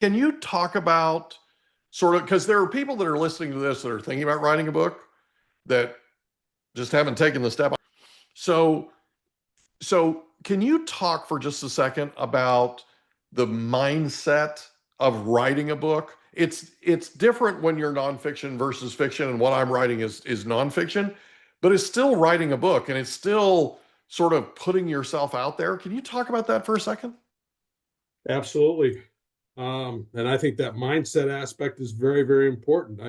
Can you talk about sort of, because there are people that are listening to this that are thinking about writing a book that just haven't taken the step. So, so can you talk for just a second about the mindset of writing a book? It's different when you're nonfiction versus fiction, and what I'm writing is nonfiction, but it's still writing a book and it's still sort of putting yourself out there. Can you talk about that for a second? Absolutely. And I think that mindset aspect is very, very important.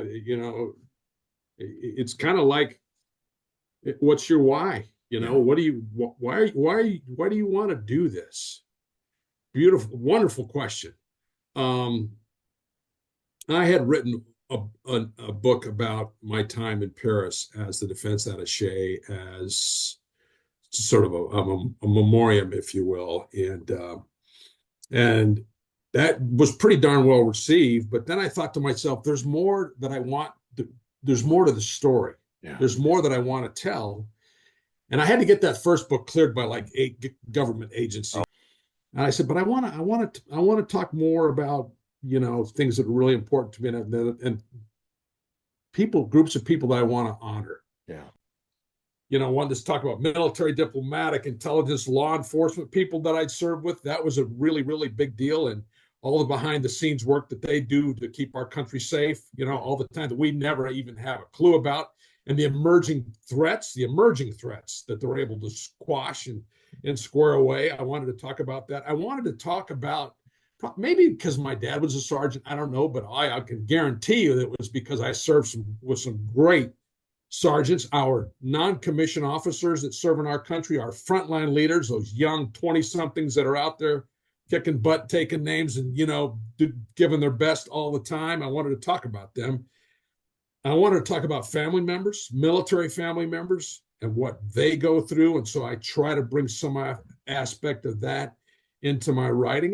It's kind of like, what's your why? Yeah. What do you, why do you want to do this? Beautiful, wonderful question. Um, I had written a book about my time in Paris as the defense attaché, as sort of a memoriam, if you will, and that was pretty darn well received. But then I thought to myself, there's more that I want. There's more to the story. Yeah. There's more that I want to tell. And I had to get that first book cleared by like 8 government agencies. And I said, but I want to talk more about, things that are really important to me, and groups of people that I want to honor. Yeah. Wanted to talk about military, diplomatic, intelligence, law enforcement people that I'd served with. That was a really, really big deal. And all the behind the scenes work that they do to keep our country safe, all the time that we never even have a clue about. And the emerging threats that they're able to squash and square away. I wanted to talk about that. I wanted to talk about, maybe because my dad was a sergeant, I don't know, but I can guarantee you that it was because I served with some great sergeants, our non-commissioned officers that serve in our country, our frontline leaders, those young 20-somethings that are out there kicking butt, taking names, and giving their best all the time. I wanted to talk about them. I wanted to talk about family members, military family members, and what they go through. And so I try to bring some aspect of that into my writing.